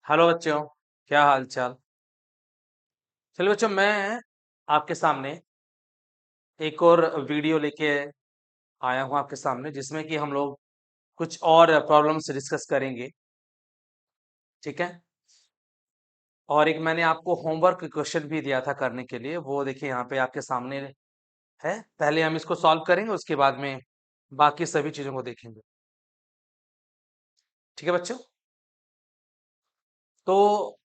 Hello बच्चों, क्या हाल चाल। चलो बच्चों, मैं आपके सामने एक और वीडियो लेके आया हूँ आपके सामने, जिसमें कि हम लोग कुछ और प्रॉब्लम्स डिस्कस करेंगे। ठीक है। और एक मैंने आपको होमवर्क क्वेश्चन भी दिया था करने के लिए, वो देखिए यहाँ पे आपके सामने है। पहले हम इसको सॉल्व करेंगे, उसके बाद में बाकी सभी चीजों को देखेंगे। ठीक है बच्चों। तो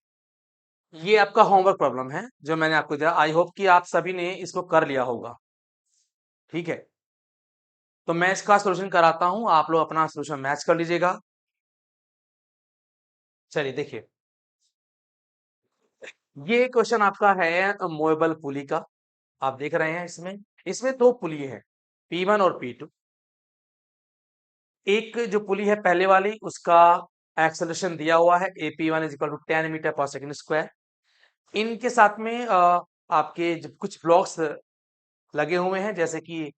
ये आपका होमवर्क प्रॉब्लम है जो मैंने आपको दिया। आई होप कि आप सभी ने इसको कर लिया होगा। ठीक है। तो मैं इसका सोल्यूशन कराता हूं, आप लोग अपना सोल्यूशन मैच कर लीजिएगा। चलिए देखिए, ये क्वेश्चन आपका है मूवेबल पुली का। आप देख रहे हैं इसमें इसमें दो पुली है, P1 और P2। एक जो पुली है पहले वाली, उसका एक्सेलरेशन दिया हुआ है AP1 is equal to 10 metre per second square. इनके साथ में आपके जो कुछ ब्लॉक्स लगे हुए हैं, जैसे कि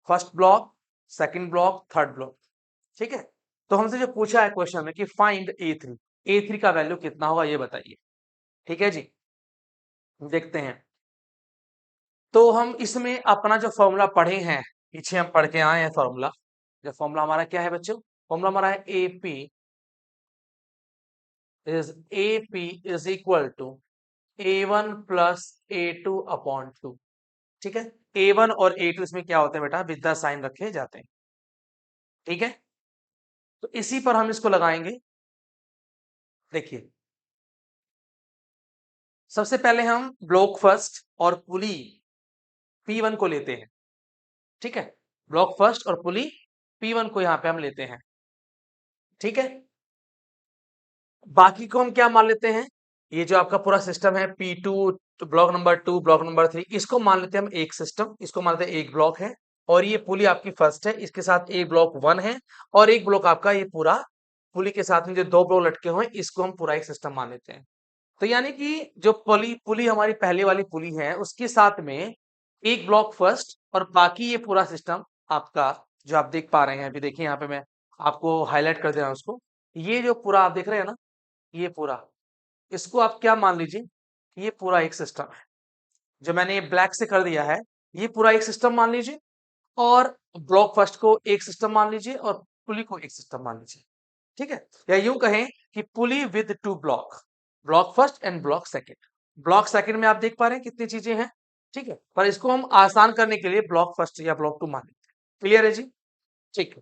first block, second block, third block. ठीक है। तो हमसे जो पूछा है क्वेश्चन में कि फाइंड A3, A3 का वैल्यू कितना होगा ये बताइए। ठीक है जी। देखते हैं। तो हम इसमें अपना जो फॉर्मूला पढ़े हैं, पीछे हम पढ़ के आए हैं फॉर्मूला। जो फॉर्मूला हमारा क्या है बच्चों? फॉर्मूला हमारा है AP is equal to A1 plus A2 upon 2। ठीक है। A1 और A2 इसमें क्या होते हैं बेटा? विद द साइन रखे जाते हैं। ठीक है। तो इसी पर हम इसको लगाएंगे। देखिए, सबसे पहले हम ब्लॉक फर्स्ट और पुली P1 को लेते हैं। ठीक है। ब्लॉक फर्स्ट और पुली P1 को यहां पे हम लेते हैं। ठीक है। बाकी को हम क्या मान लेते हैं? ये जो आपका पूरा सिस्टम है P2, तो ब्लॉक नंबर 2, ब्लॉक नंबर 3, इसको मान लेते हैं हम एक सिस्टम, इसको मान लेते हैं एक ब्लॉक है। और ये पुली आपकी फर्स्ट है, इसके साथ एक ब्लॉक 1 है। और एक ब्लॉक आपका ये पूरा पुली के साथ में जो दो ब्लॉक लटके हुए हैं, इसको हम पूरा एक सिस्टम मान लेते हैं। तो यानी कि जो पुली पुली हमारी पहले वाली पुली है, उसके साथ में एक ब्लॉक फर्स्ट और बाकी ये पूरा सिस्टम आपका, जो आप देख पा रहे हैं। अभी देखिए यहाँ पे मैं आपको हाईलाइट कर दे रहा हूँ उसको। ये जो पूरा आप देख रहे हैं ना, ये पूरा, इसको आप क्या मान लीजिए, ये पूरा एक सिस्टम है। जो मैंने ये ब्लैक से कर दिया है, ये पूरा एक सिस्टम मान लीजिए। और ब्लॉक फर्स्ट को एक सिस्टम मान लीजिए और पुली को एक सिस्टम मान लीजिए। ठीक है। या यूं कहें कि pulley with two block, block first and block second. Block second में आप देख पा रहे हैं कितनी चीजें हैं। ठीक है। पर इसको हम आसान करने के लिए ब्लॉक फर्स्ट या ब्लॉक टू मान लेते हैं। क्लियर है जी? ठीक है।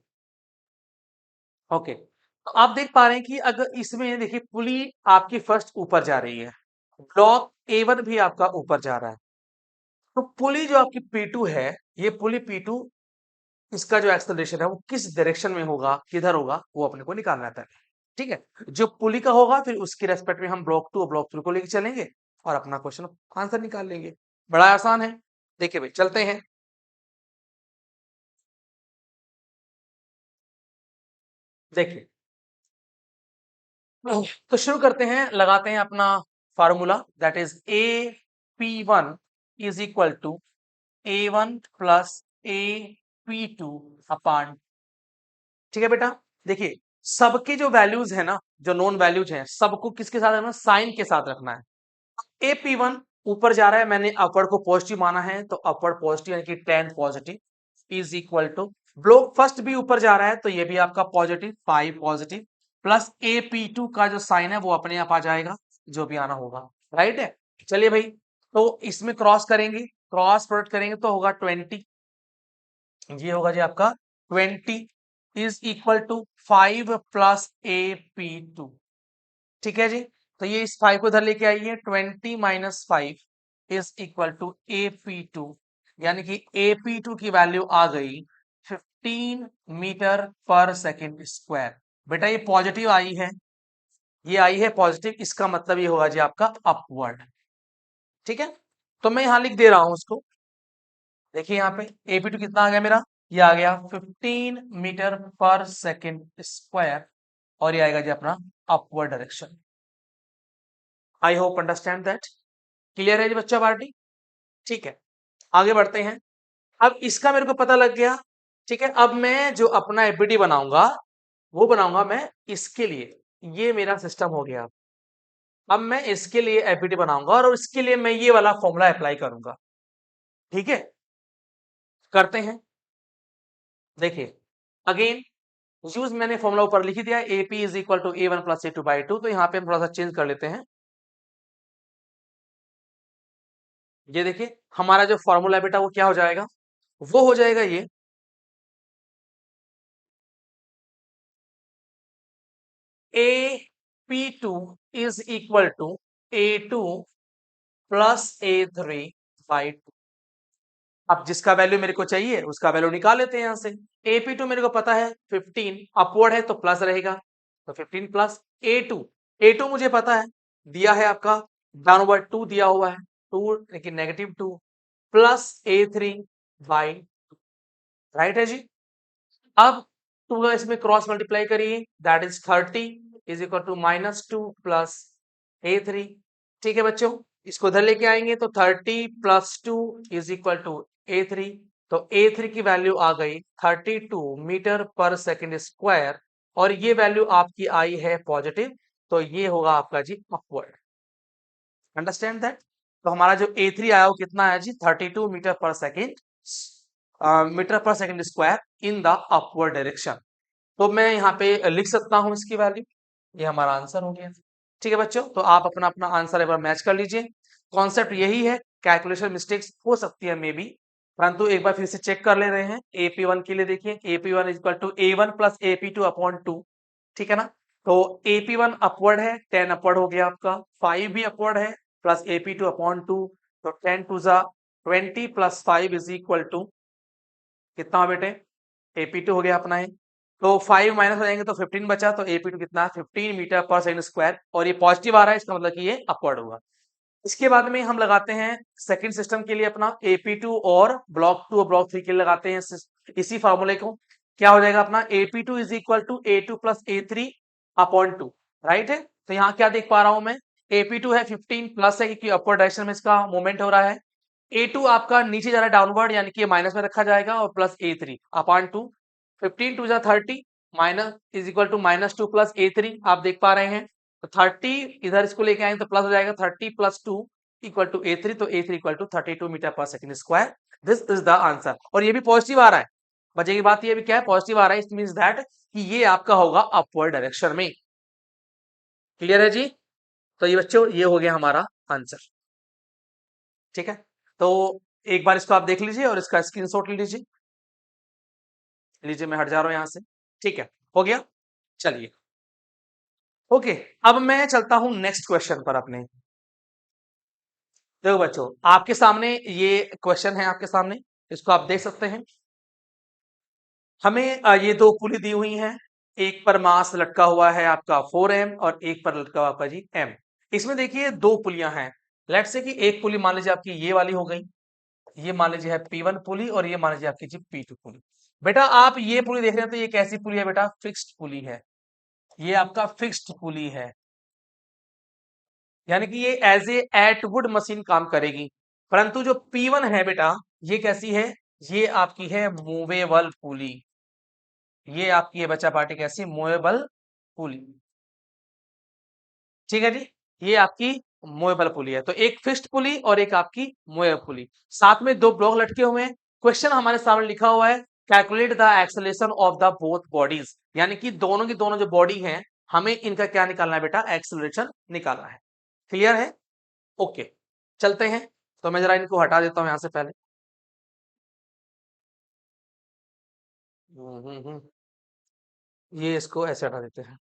ओके। तो आप देख पा रहे हैं कि अगर इसमें देखिए, पुली आपकी फर्स्ट ऊपर जा रही है, ब्लॉक A1 भी आपका ऊपर जा रहा है। तो पुली जो आपकी P2 है, ये पुली P2, इसका जो एक्सेलरेशन है वो किस डायरेक्शन में होगा, किधर होगा, वो अपने को निकालना है पहले। ठीक है। जो पुली का होगा, फिर उसके रेस्पेक्ट में हम ब्लॉक 2 और ब्लॉक 3 को लेके चलेंगे और अपना क्वेश्चन आंसर निकाल लेंगे। बड़ा आसान है। देखिए भाई, चलते हैं। देखिए, तो शुरू करते हैं, लगाते हैं अपना formula, that is AP1 is equal to A1 plus AP2 upon. ठीक है बेटा। देखिए, सबके जो वैल्यूज है ना, जो नॉन वैल्यूज हैं, सबको किसके साथ रखना? साइन के साथ रखना है। AP1 ऊपर जा रहा है, मैंने अपवर्ड को पॉजिटिव माना है, तो अपवर्ड पॉजिटिव यानी कि 10 positive is equal to, block first भी ऊपर जा रहा है, तो ये भी आपका पॉजिटिव 5 पॉजिटिव, प्लस AP2 का जो साइन है वो अपने आप आ जाएगा, जो भी आना होगा। राइट है। चलिए भाई, तो इसमें क्रॉस करेंगे, क्रॉस प्रोडक्ट करेंगे तो होगा 20। ये होगा जी आपका 20 is equal to 5 plus AP2। ठीक है जी। तो ये इस 5 को इधर लेके आइए, 20 minus 5 is equal to AP2, यानी कि AP2 की वैल्यू आ गई 15 मीटर पर सेकेंड स्क्वायर। बेटा ये पॉजिटिव आई है, ये आई है पॉजिटिव, इसका मतलब ये होगा जी आपका अपवर्ड। ठीक है। तो मैं यहां लिख दे रहा हूं उसको। देखिए यहाँ पे AP2 कितना आ गया मेरा? ये आ गया 15 मीटर पर सेकेंड स्क्वायर। और ये आएगा जी अपना upward direction. I hope understand that. Clear है जी बच्चा पार्टी? ठीक है। आगे बढ़ते हैं। अब इसका मेरे को पता लग गया। ठीक है। अब मैं जो अपना एपीटी बनाऊंगा, वो बनाऊंगा मैं इसके लिए। ये मेरा सिस्टम हो गया। अब मैं इसके लिए एपीटी बनाऊंगा और इसके लिए मैं ये वाला फॉर्मूला अप्लाई करूंगा। ठीक है, करते हैं। देखिए अगेन यूज मैंने फॉर्मूला ऊपर लिख दिया, AP is equal to A one plus A two by two. तो यहाँ पे हम थोड़ा सा चेंज कर लेते हैं। ये देखिए हमारा जो फॉर्मूला है बेटा वो क्या हो जाएगा, वो हो जाएगा ये A P two is equal to A two plus A three by two. अब जिसका वैल्यू मेरे को चाहिए उसका वैल्यू निकाल लेते हैं यहां से। AP2 मेरे को पता है 15, अपवर्ड है तो प्लस रहेगा, तो 15 प्लस A2 मुझे पता है दिया है आपका डाउनवर्ड 2 दिया हुआ है, 2 लेकिन negative 2 plus A3 by, right है जी। अब 2 का इसमें क्रॉस मल्टीप्लाई करिए, that is 30 is equal to -2 plus A3। ठीक है बच्चों, इसको इधर लेके आएंगे तो 30 plus 2 is equal to A3। तो A3 की वैल्यू आ गई 32 मीटर पर सेकंड स्क्वायर, और ये वैल्यू आपकी आई है पॉजिटिव, तो ये होगा आपका जी अपवर्ड। Understand that. तो हमारा जो A3 आया वो कितना है जी, 32 मीटर पर सेकेंड, मीटर पर second square in the upward direction. तो मैं यहाँ पे लिख सकता हूँ इसकी वैल्यू, ये हमारा आंसर हो गया। ठीक है बच्चों, तो आप अपना अपना आंसर एक बार मैच कर लीजिए। कॉन्सेप्ट यही है, कैलकुलेशन मिस्टेक्स हो सकती है मे बी, परंतु एक बार फिर से चेक कर ले रहे हैं। AP1 के लिए देखिए, AP1 equal to A1 plus AP2 upon 2। ठीक है ना, तो AP1 अपवर्ड है, 10 अपवर्ड हो गया आपका, 5 भी अपवर्ड है प्लस AP2 अपॉन 2, तो 10 टू जा 20 प्लस 5 इज इक्वल टू कितना बेटे, AP2 हो गया अपना है, तो 5 माइनस हो जाएंगे तो 15 बचा, तो AP2 कितना है 15 मीटर पर सेकंड स्क्वायर, और ये पॉजिटिव आ रहा है, इसका मतलब कि ये अपवर्ड होगा। इसके बाद में हम लगाते हैं सेकंड सिस्टम के लिए अपना AP2 और ब्लॉक 2 और ब्लॉक 3 के लिए लगाते हैं इसी फार्मूले को। क्या हो जाएगा अपना, AP2 is equal to A2 plus A3 upon 2, right है। तो यहाँ क्या देख पा रहा हूं मैं, AP2 है 15 प्लस है क्योंकि अपवर्ड डायरेक्शन में इसका मूवमेंट हो रहा है, A2 आपका नीचे जा रहा है डाउनवर्ड, यानी कि माइनस में रखा जाएगा, और प्लस A3 अपॉन 2, 15 टू जा 30 minus is equal to -2 plus A3, आप देख पा रहे हैं। तो 30 इधर इसको लेके आएंगे तो प्लस हो जाएगा, 30 प्लस 2 इक्वल टू A3, तो A3 equal to 32 metre per second square. This is the answer, और ये भी पॉजिटिव आ रहा है। वजह की बात ये भी क्या है, पॉजिटिव आ रहा है, इट मींस दैट कि ये आपका होगा अपवर्ड डायरेक्शन में। क्लियर है जी। तो ये बच्चों ये हो गया हमारा आंसर। ठीक है, तो एक बार इसको आप देख लीजिए और इसका स्क्रीनशॉट ले लीजिए। लीजिए मैं हट जा रहा हूं यहां से। ठीक है, हो गया। चलिए ओके, अब मैं चलता हूं नेक्स्ट क्वेश्चन पर अपने। देखो बच्चों आपके सामने ये क्वेश्चन है, आपके सामने इसको आप देख सकते हैं। हमें ये दो पुली दी हुई हैं, एक पर मास लटका हुआ है आपका 4m और एक पर लटका हुआ आपका जी m। इसमें देखिए दो पुलियां हैं, लेट से कि एक पुली मान लीजिए आपकी ये वाली हो गई, ये मान लीजिए है P1 पुली, और ये मान लीजिए आपकी जी P2 पुली। बेटा आप ये पुली देख रहे हैं तो ये कैसी पुली है बेटा, फिक्स्ड पुली है, ये आपका फिक्स्ड पुली है, यानी कि ये एज ए एटवुड मशीन काम करेगी। परंतु जो P1 है बेटा, ये कैसी है, ये आपकी है मूवेबल पुली, ये आपकी है बच्चा पार्टी कैसी, मूवेबल पुली। ठीक है जी, ये आपकी मूवेबल पुली है, तो एक फिक्स्ड पुली और एक आपकी मूवेबल पुली, साथ में दो ब्लॉक लटके हुए हैं। क्वेश्चन हमारे सामने लिखा हुआ है, calculate the acceleration of the both bodies, यानी कि दोनों की दोनों जो बॉडी हैं, हमें इनका क्या निकालना है बेटा, एक्सेलरेशन निकालना है। क्लियर है, ओके चलते हैं। तो मैं जरा इनको हटा देता हूं यहां से पहले। ये इसको ऐसे हटा देते हैं।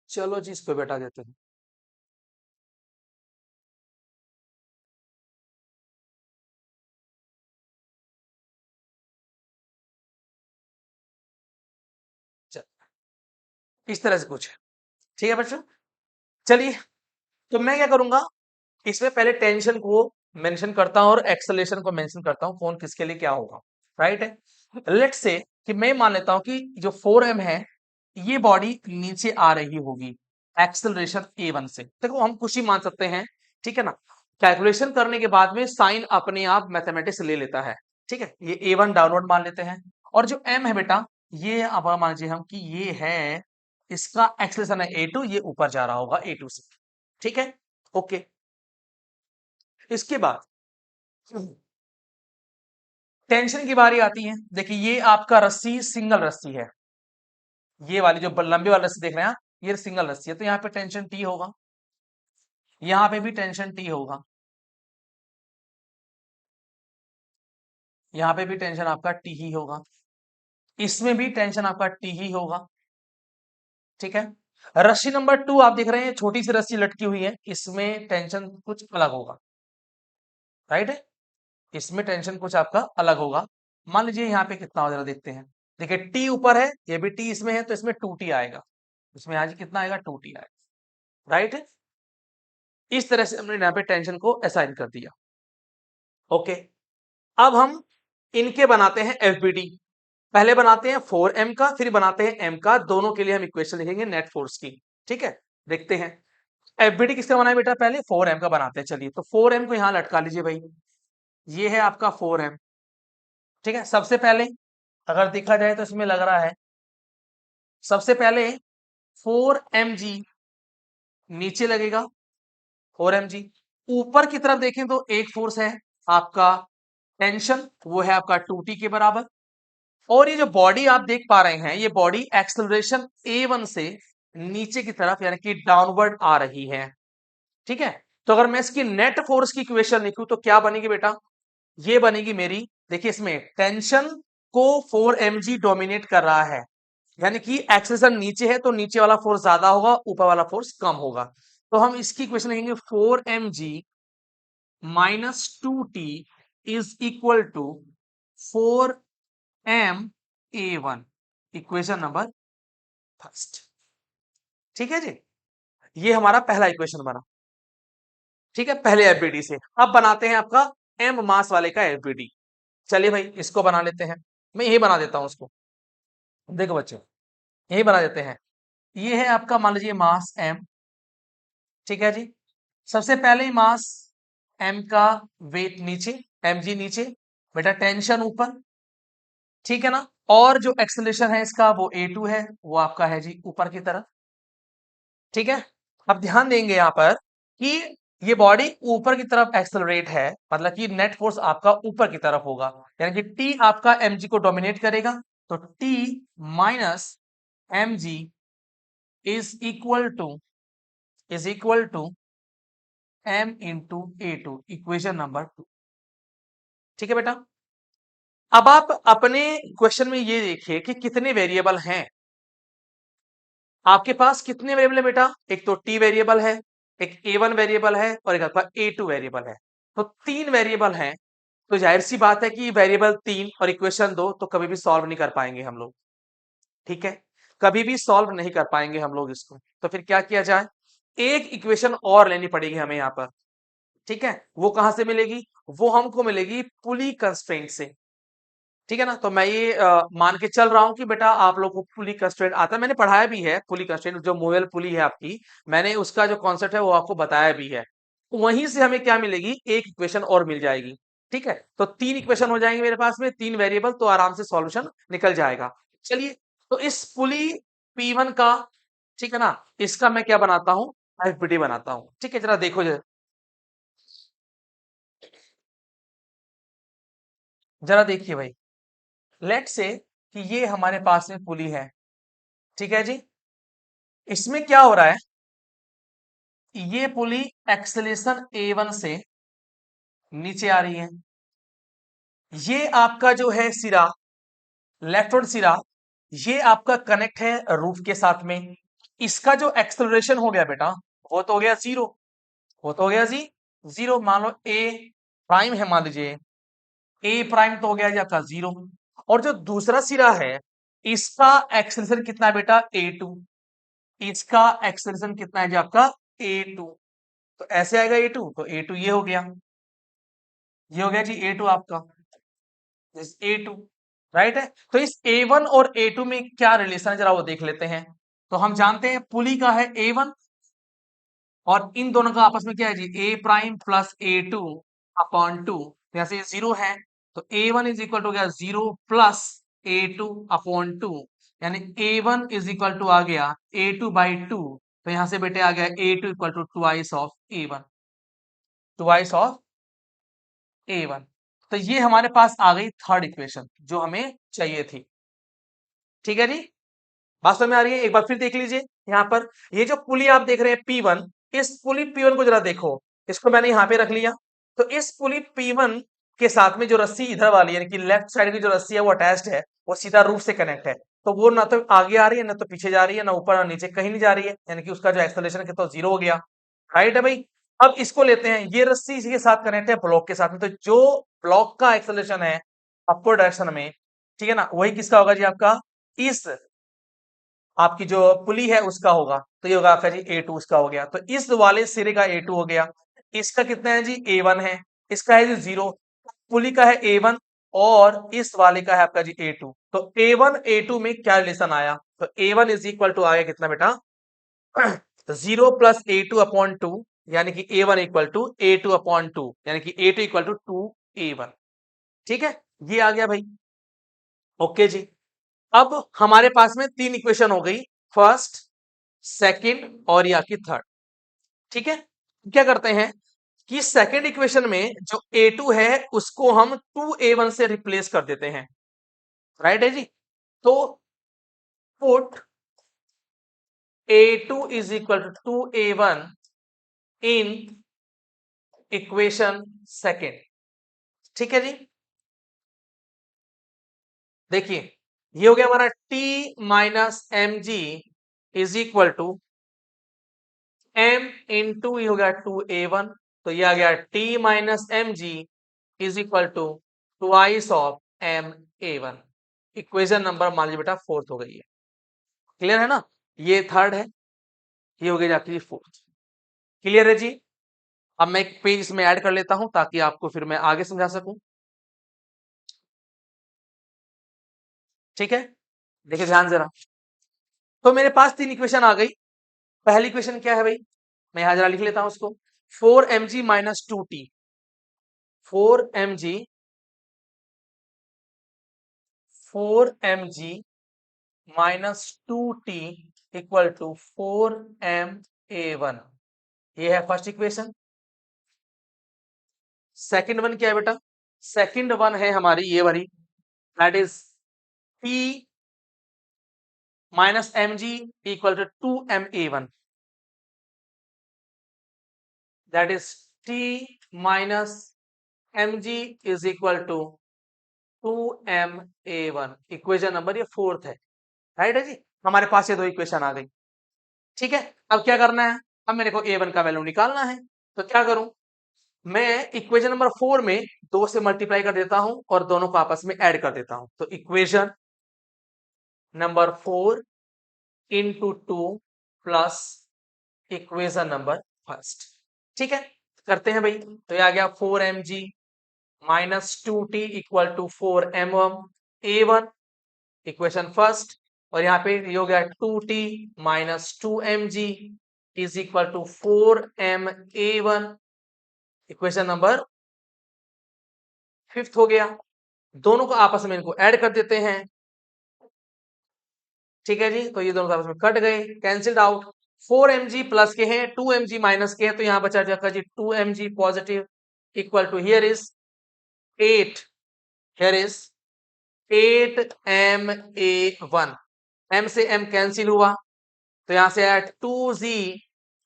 चलो जी इसको बैठा देते हैं। चल, इस तरह से कुछ है। ठीक है बच्चों, चलिए तो मैं क्या करूंगा, इसमें पहले टेंशन को मेंशन करता हूं और एक्सेलरेशन को मेंशन करता हूं, कौन किसके लिए क्या होगा, राइट है। लेट्स से कि मैं मान लेता हूं कि जो 4m है, ये बॉडी नीचे आ रही होगी एक्सेलरेशन A1 से। देखो हम कुछ ही मान सकते हैं, ठीक है ना, कैलकुलेशन करने के बाद में साइन अपने आप मैथमेटिक्स ले लेता है। ठीक है, ये A1 डाउनवर्ड मान लेते हैं, और जो m है बेटा, ये अब मान लीजिए हम कि ये है, इसका एक्सेलरेशन है a2, ये ऊपर जा रहा होगा a2 से। ठीक है, ओके। इसके बाद टेंशन की बारी आती है। देखिए ये आपका रस्सी सिंगल रस्सी है, ये वाली जो लंबी वाली रस्सी देख रहे हैं आप, ये सिंगल रस्सी है, तो यहाँ पे टेंशन टी होगा, यहाँ पे भी टेंशन टी होगा, यहाँ पे भी टेंशन आपका टी ही होगा, इसमें भी टेंशन आपका टी ही होगा। ठीक है, रस्सी नंबर 2 आप देख रहे हैं, छोटी सी रस्सी लटकी हुई है, इसमें टेंशन कुछ अलग होगा, राइट है, इसमें टेंशन कुछ आपका अलग होगा। मान लीजिए यहाँ पे कितना हो, जरा देखते हैं। देखिए टी ऊपर है, ये भी टी इसमें है, तो इसमें 2t आएगा, इसमें आज कितना आएगा, 2t आएगा, राइट है। इस तरह से हमने यहाँ पे टेंशन को असाइन कर दिया। ओके, अब हम इनके बनाते हैं एफबीडी। पहले बनाते हैं 4m का, फिर बनाते हैं m का, दोनों के लिए हम इक्वेशन लिखेंगे नेट फोर्स की। ठीक है, देखते हैं एफबीडी किसका बना है बेटा, पहले 4m का बनाते हैं। चलिए, तो 4m को यहां लटका लीजिए भाई, ये है आपका 4m। ठीक है, सबसे पहले अगर देखा जाए तो इसमें लग रहा है, सबसे पहले 4mg नीचे लगेगा, 4mg। ऊपर की तरफ देखें तो एक फोर्स है आपका टेंशन, वो है आपका 2t के बराबर। और ये जो बॉडी आप देख पा रहे हैं, ये बॉडी एक्सेलरेशन a1 से नीचे की तरफ यानी कि डाउनवर्ड आ रही है। ठीक है, तो अगर मैं इसकी नेट फोर्स की इक्वेशन लिखूं तो क्या बनेगी बेटा, ये बनेगी मेरी, देखिए इसमें टेंशन को 4mg डोमिनेट कर रहा है, यानी कि एक्सेलरेशन नीचे है तो नीचे वाला फोर्स ज्यादा होगा, ऊपर वाला फोर्स कम होगा। तो हम इसकी इक्वेशन लिखेंगे 4mg minus 2t is equal to 4ma1, equation number first. ठीक है जी, ये हमारा पहला इक्वेशन बना। ठीक है, पहले एफबीडी से। अब बनाते हैं आपका m मास वाले का एफबीडी। चलिए भाई, इसको बना लेते हैं, मैं यही बना देता हूं उसको। देखो बच्चे, यही बना देते हैं। ये है आपका मान लीजिए मास m। ठीक है जी, सबसे पहले ही मास m का वेट नीचे, mg नीचे, बेटा टेंशन ऊपर। ठीक है ना, और जो एक्सेलरेशन है इसका वो a2 है, वो आपका है जी ऊपर की तरफ। ठीक है, अब ध्यान देंगे यहाँ पर कि ये बॉडी ऊपर की तरफ एक्सेलरेट है, मतलब कि नेट फोर्स आपका ऊपर की तरफ होगा, यानी कि T आपका mg को डोमिनेट करेगा, तो T minus mg is equal to m into a2, equation number 2। ठीक है बेटा, अब आप अपने क्वेश्चन में ये देखिए कि कितने वेरिएबल हैं आपके पास, कितने वेरिएबल है बेटा, एक तो टी वेरिएबल है, एक a1 वेरिएबल है, और एक आपका a2 वेरिएबल है। तो 3 वेरिएबल हैं, तो जाहिर सी बात है कि वेरिएबल 3 और इक्वेशन 2 तो कभी भी सॉल्व नहीं कर पाएंगे हम लोग। ठीक है, कभी भी सॉल्व नहीं कर पाएंगे हम लोग इसको, तो फिर क्या किया जाए, एक इक्वेशन और लेनी पड़ेगी हमें यहाँ पर। ठीक है, वो कहां से मिलेगी, वो हमको मिलेगी पुली कंस्ट्रेंट से। ठीक है ना, तो मैं ये मान के चल रहा हूं कि बेटा आप लोग को पुली कंस्ट्रेंट आता है, मैंने पढ़ाया भी है पुली कंस्ट्रेंट, जो मूवेबल पुली है आपकी, मैंने उसका जो कॉन्सेप्ट है वो आपको बताया भी है। वहीं से हमें क्या मिलेगी, एक इक्वेशन और मिल जाएगी। ठीक है, तो 3 इक्वेशन हो जाएंगे मेरे पास में, 3 वेरिएबल, तो आराम से सॉल्यूशन निकल जाएगा। चलिए, तो इस पुली P1 का, ठीक है ना, इसका मैं क्या बनाता हूं, एफबीडी बनाता हूं। ठीक है, जरा देखो जरा, जरा देखिए भाई, लेट से कि ये हमारे पास में पुली है। ठीक है जी, इसमें क्या हो रहा है, ये पुली एक्सेलेरेशन a1 से नीचे आ रही है, ये आपका जो है सिरा, लेफ्टवर्ड सिरा, ये आपका कनेक्ट है रूफ के साथ में। इसका जो एक्सेलरेशन हो गया बेटा, वो तो हो गया जीरो, वो तो हो गया जी जीरो। मान लो ए प्राइम है, मान लीजिए ए प्राइम तो हो गया जी आपका जीरो। और जो दूसरा सिरा है, इसका एक्सेलरेशन कितना है बेटा, a2, इसका एक्सेलरेशन कितना है जी आपका a2, तो ऐसे आएगा a2, तो a2 ये हो गया, ये हो गया जी a2 आपका, a2, राइट है। तो इस a1 और a2 में क्या रिलेशन है, जरा वो देख लेते हैं। तो हम जानते हैं पुली का है a1, और इन दोनों का आपस में क्या है जी, a prime plus a2 upon 2, जैसे जीरो है, तो a1 इज इक्वल टू गया जीरो प्लस A2/2, यानी A1 इज इक्वल टू आ गया A2/2, तो यहां से बेटे आ गया A2 equal to twice of A1, twice of A1। तो ये हमारे पास आ गई थर्ड इक्वेशन जो हमें चाहिए थी। ठीक है जी, बात समझ में आ रही है? एक बार फिर देख लीजिए यहाँ पर, ये जो पुली आप देख रहे हैं P1, इस पुली P1 को जरा देखो, इसको मैंने यहाँ पे रख लिया। तो इस पुली P1 के साथ में जो रस्सी इधर वाली यानी कि लेफ्ट साइड की जो रस्सी है वो अटैच्ड है, वो सीधा रूफ से कनेक्ट है, तो वो ना तो आगे आ रही है ना तो पीछे जा रही है, ना ऊपर ना नीचे, कहीं नहीं जा रही है, यानी कि उसका जो एक्सेलरेशन है तो जीरो हो गया। राइट है भाई। अब इसको लेते हैं, ये रस्सी इसी के साथ कनेक्ट है ब्लॉक के साथ में, तो जो ब्लॉक का एक्सेलरेशन है अपवर्ड डायरेक्शन में, ठीक है ना, वही किसका होगा जी, आपका इस आपकी जो पुली है उसका होगा। तो ये होगा आपका जी A2 उसका हो गया, तो इस वाले सिरे का A2 हो गया। इसका कितना है जी, A1 है, इसका है जी 0, पुली का है A1 और इस वाले का है आपका जी A2। तो A1 A2 में क्या रिलेशन आया, तो A1 इज इक्वल टू आया कितना बेटा, तो 0 + A2/2, यानी कि A1 इक्वल टू A2/2, यानी कि A2 इक्वल टू 2A1। ठीक है, ये आ गया भाई। ओके जी, अब हमारे पास में तीन इक्वेशन हो गई, फर्स्ट, सेकंड और या की थर्ड। ठीक है, क्या करते हैं कि सेकंड इक्वेशन में जो A2 है उसको हम 2A1 से रिप्लेस कर देते हैं। राइट है जी, तो put A2 is equal to 2A1 in equation second. ठीक है जी, देखिए ये हो गया हमारा T minus mg is equal to m into हो गया 2A1, तो ये आ गया T minus mg is equal to twice of MA1। Equation number मान लीजिए बेटा फोर्थ हो गई है। क्लियर है ना, ये थर्ड है, ये हो गई आपकी फोर्थ। क्लियर है जी, अब मैं एक पेज इसमें ऐड कर लेता हूं ताकि आपको फिर मैं आगे समझा सकूं। ठीक है, देखिए ध्यान जरा, तो मेरे पास तीन इक्वेशन आ गई। पहली इक्वेशन क्या है भाई, मैं यहां जरा लिख लेता हूं उसको, 4mg minus 2t, 4mg 4mg minus 2t equal to 4MA1, ये है फर्स्ट इक्वेशन। सेकंड वन क्या है बेटा, सेकंड वन है हमारी ये वाली, that is P minus mg equal to 2MA1, that is T minus mg is equal to 2MA1। Equation number ये फोर्थ है। राइट है जी, हमारे पास ये दो इक्वेशन आ गई। ठीक है, अब क्या करना है, अब मेरे को A1 का वैल्यू निकालना है, तो क्या करूं, मैं इक्वेशन नंबर 4 में 2 से मल्टीप्लाई कर देता हूं और दोनों को आपस में ऐड कर देता हूं, तो equation number 4 into 2 plus equation number first. ठीक है, करते हैं भाई, तो ये आ गया 4mg minus 2t equal to 4m1 A1, equation first, और यहाँ पे ये हो गया 2t minus 2mg is equal to 4MA1, equation number fifth हो गया। दोनों को आपस में इनको ऐड कर देते हैं। ठीक है जी, तो ये दोनों आपस में कट गए, कैंसिल्ड आउट। 4mg प्लस के हैं, 2mg माइनस के हैं, तो यहां बचा जाएगा जी 2mg positive equal to here is 8, here is 8MA1, m से m कैंसिल हुआ, तो यहां से आया 2z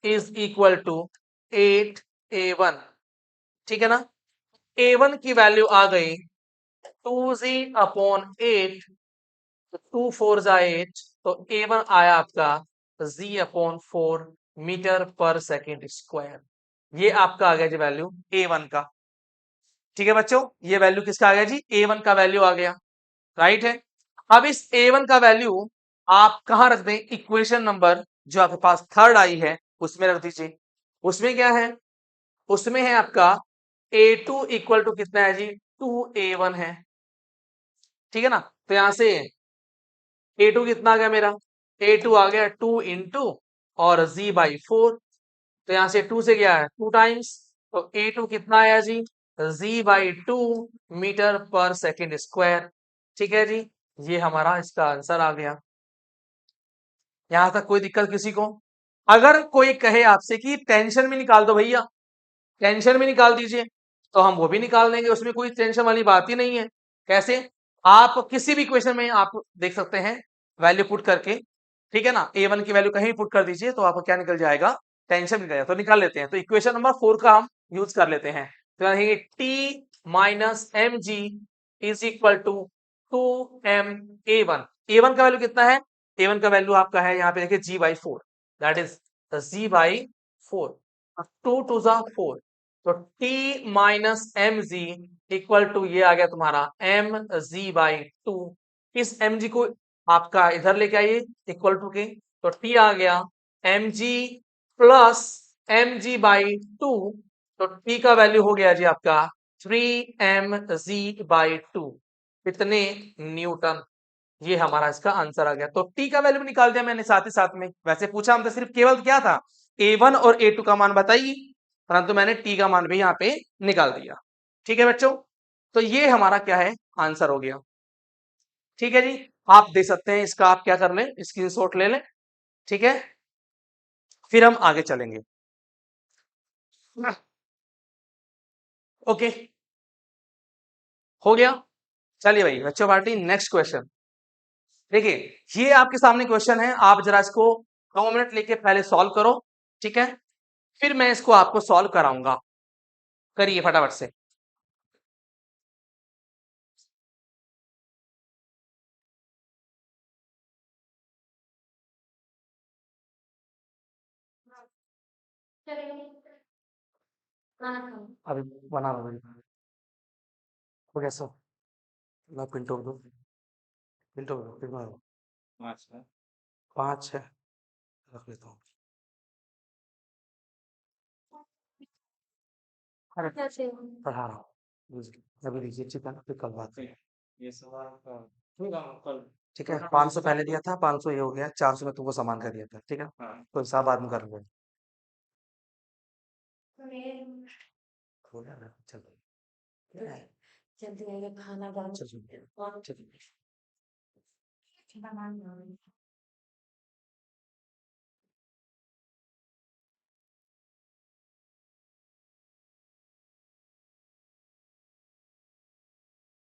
is equal to 8A1। ठीक है ना, A1 की वैल्यू आ गई 2z/8, तो 2 4 जा 8, तो A1 आया आपका z/4 मीटर पर सेकेंड स्क्वायर। ये आपका आ गया जी वैल्यू A1 का। ठीक है बच्चों, ये वैल्यू किसका आ गया जी, A1 का वैल्यू आ गया। राइट है, अब इस A1 का वैल्यू आप कहां रख दें, इक्वेशन नंबर जो आपके पास थर्ड आई है उसमें रख दीजिए। उसमें क्या है, उसमें है आपका A2 इक्वल टू कितना है जी, 2A1 है। ठीक है ना, तो यहां से A2 कितना आ गया मेरा, A2 आ गया 2 इंटू और z/4, तो यहां से 2 से गया है 2 टाइम्स, तो A2 कितना आया जी, z/2 मीटर पर सेकेंड स्क्वायर। ठीक है जी, ये हमारा इसका आंसर आ गया। यहां तक कोई दिक्कत किसी को? अगर कोई कहे आपसे कि टेंशन में निकाल दो भैया, टेंशन में निकाल दीजिए, तो हम वो भी निकाल देंगे, उसमें कोई टेंशन वाली बात ही नहीं है। कैसे? आप किसी भी क्वेश्चन में आप देख सकते हैं वैल्यू पुट करके, ठीक है ना, A1 की वैल्यू कहीं भी पुट कर दीजिए तो आपको क्या निकल जाएगा? टेंशन निकल जाएगा। तो निकाल लेते हैं। तो इक्वेशन नंबर 4 का हम यूज कर लेते हैं। तो रहेंगे T minus M G is equal to 2m A1 का वैल्यू कितना है? A1 का वैल्यू आपका है यहाँ पे देखिए G/4, that is G/4, 2 to जा 4, तो T minus M G equal to ये आ गया तुम्हारा mg/2। इस mg को आपका इधर लेके आइए इक्वल टू के, तो T आ गया mg प्लस mg/2, तो T का वैल्यू हो गया जी आपका 3mg/2, कितने न्यूटन। ये हमारा इसका आंसर आ गया। तो टी का वैल्यू निकाल दिया मैंने साथ ही साथ में। वैसे पूछा हमसे सिर्फ केवल क्या था? A1 और A2 का मान बताइए, परंतु मैंने टी का मान भी यहाँ पे निकाल दिया। ठीक है बच्चों, तो ये हमारा क्या है? आंसर हो गया। ठीक है जी, आप दे सकते हैं इसका, आप क्या कर लें, स्क्रीनशॉट ले लें। ठीक है, फिर हम आगे चलेंगे। ओके, हो गया। चलिए भाई बच्चों पार्टी, नेक्स्ट क्वेश्चन। देखिए, ये आपके सामने क्वेश्चन है, आप जरा इसको 2 मिनट लेके पहले सॉल्व करो। ठीक है, फिर मैं इसको आपको सॉल्व कराऊंगा। करिए फटाफट से। अभी बना रहा हूँ। हो गया सब? ना पिंटो दो, पिंटो दो, फिर मैं 5 है, रख लेता हूँ। अरे पढ़ा रहा हूँ, अभी दीजिए। ठीक है ना, फिर कल बात करें। ठीक है, 500 पहले दिया था, 500 ये हो गया, 400 में तुमको सामान का दिया था। ठीक है, तो हिसाब बाद में कर लूंगा। हो गया ना, चलो जल्दी आएगा खाना दाल। चलिए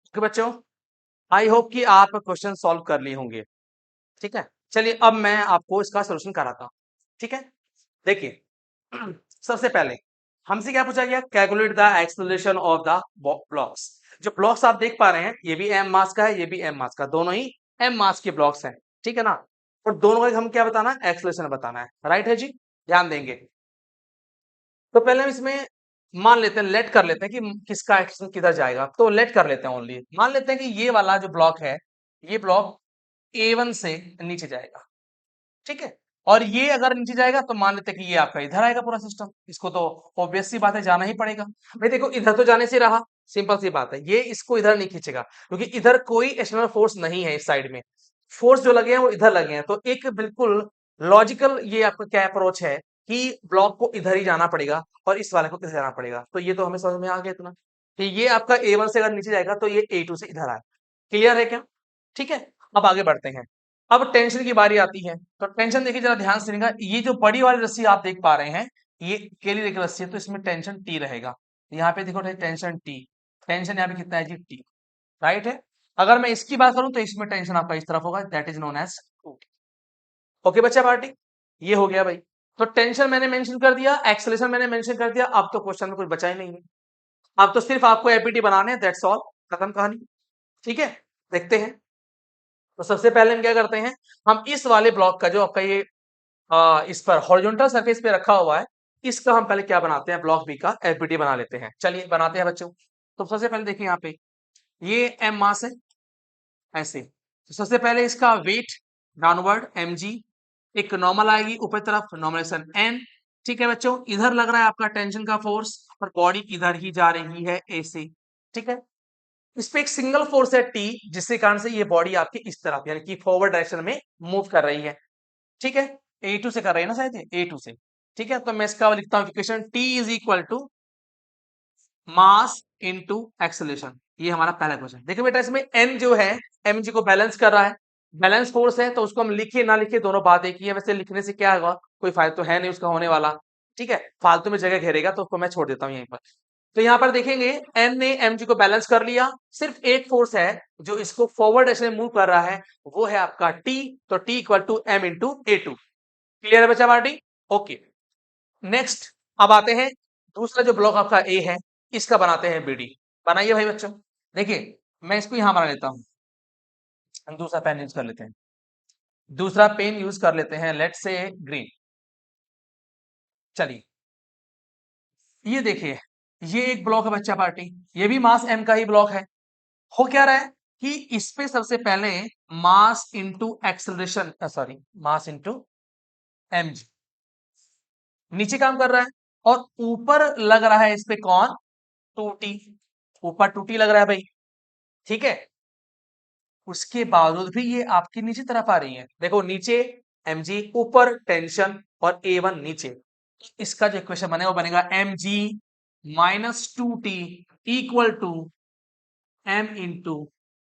ओके बच्चों, आई होप कि आप क्वेश्चन सॉल्व कर लिए होंगे। ठीक है, चलिए अब मैं आपको इसका सोल्यूशन कराता हूँ। ठीक है, देखिए सबसे पहले हमसे क्या पूछा गया? Calculate the acceleration of the blocks. जो ब्लॉक्स आप देख पा रहे हैं, ये भी एम मास का है, ये भी एम मास का, दोनों ही एम मास के ब्लॉक्स हैं। ठीक है ना, और दोनों का हम क्या बताना है? एक्सेलरेशन बताना है। राइट है जी, ध्यान देंगे। तो पहले हम इसमें मान लेते हैं, लेट कर लेते हैं कि किसका एक्शन किधर जाएगा। तो लेट कर लेते हैं, ओनली मान लेते हैं कि ये वाला जो ब्लॉक है, ये ब्लॉक A1 से नीचे जाएगा। ठीक है, और ये अगर नीचे जाएगा तो मान लेते हैं कि ये आपका इधर आएगा पूरा सिस्टम। इसको तो ऑब्वियस सी बात है, जाना ही पड़ेगा भाई। देखो इधर तो जाने से रहा, सिंपल सी बात है, ये इसको इधर नहीं खींचेगा क्योंकि इधर कोई एक्सटर्नल फोर्स नहीं है। इस साइड में फोर्स जो लगे हैं वो इधर लगे हैं, तो एक बिल्कुल लॉजिकल ये आपका क्या अप्रोच है कि ब्लॉक को इधर ही जाना पड़ेगा और इस वाले को किधर जाना पड़ेगा। तो ये तो हमें समझ में आ गया इतना कि ये आपका A1 से अगर नीचे जाएगा तो ये A2 से इधर आए। क्लियर है क्या? ठीक है, अब आगे बढ़ते हैं। अब टेंशन की बारी आती है। तो टेंशन देखिए जरा ध्यान से सुनिएगा, ये जो बड़ी वाली रस्सी आप देख पा रहे हैं, ये केली रेखा रस्सी है, तो इसमें टेंशन टी रहेगा। यहाँ पे देखो टेंशन टी, टेंशन यहाँ पे कितना है जी? टी। राइट है, अगर मैं इसकी बात करूं तो इसमें टेंशन आपका इस तरफ होगा, that is known as two. Okay बच्चा पार्टी, ये हो गया भाई। तो टेंशन मैंने मेंशन कर दिया, एक्सेलरेशन मैंने मेंशन कर दिया, अब तो क्वेश्चन में कुछ बचा ही नहीं है। अब तो सिर्फ आपको एपीटी बनाने हैं, दैट्स ऑल, खत्म कहानी। ठीक है, देखते हैं। तो सबसे पहले हम क्या करते हैं, हम इस वाले ब्लॉक का जो आपका ये इस पर हॉरिजॉन्टल सरफेस पे रखा हुआ है, इसका हम पहले क्या बनाते हैं? ब्लॉक बी का एफबीटी बना लेते हैं। चलिए बनाते हैं बच्चों। तो सबसे पहले देखिए यहाँ पे ये एम मास है ऐसे, तो सबसे पहले इसका वेट डाउनवर्ड एम जी, एक नॉर्मल आएगी ऊपर तरफ, नॉर्मलाइजेशन एन। ठीक है बच्चों, इधर लग रहा है आपका टेंशन का फोर्स और बॉडी इधर ही जा रही है ए से। ठीक है, इस पे एक सिंगल फोर्स है टी, जिसके कारण से ये बॉडी आपकी इस तरफ यानी कि फॉरवर्ड डायरेक्शन में मूव कर रही है। ठीक है, A2 से कर रहे हैं ना शायद, A2 से। ठीक है, तो मैं इसका लिखता हूं equation T is equal to mass into acceleration, ये हमारा पहला क्वेश्चन। देखिए बेटा इसमें एन जो है mg को बैलेंस कर रहा है, बैलेंस फोर्स है तो उसको हम लिखे ना लिखे दोनों बात एक ही है। वैसे लिखने से क्या होगा, कोई फायदा तो है नहीं उसका होने वाला, ठीक है, फालतू में जगह घेरेगा तो उसको मैं छोड़ देता हूँ यहीं पर। तो यहाँ पर देखेंगे एन ने mg को बैलेंस कर लिया, सिर्फ एक फोर्स है जो इसको फॉरवर्ड डायरेक्शन में मूव कर रहा है, वो है आपका t। तो t equal to m into a2। Clear है बच्चा पार्टी? ओके, नेक्स्ट अब आते हैं दूसरा जो ब्लॉक आपका ए है, इसका बनाते हैं बीडी। बनाइए भाई बच्चों। देखिए मैं इसको यहां बना लेता हूं, हम दूसरा पेन यूज कर लेते हैं, दूसरा पेन यूज कर लेते हैं, लेट से ग्रीन। चलिए ये देखिए, ये एक ब्लॉक है बच्चा पार्टी, ये भी मास एम का ही ब्लॉक है। हो क्या रहा है कि इस पे सबसे पहले mass into acceleration, sorry mass into M, नीचे काम कर रहा है, और ऊपर लग रहा है इस पे कौन, 2t, ऊपर 2t लग रहा है भाई, ठीक है। उसके बावजूद भी ये आपकी नीचे तरफ आ रही है, देखो नीचे mg ऊपर टेंशन और a1 नीचे, तो इसका जो इक्वेशन बनेगा वो बनेगा mg minus 2t equal to m into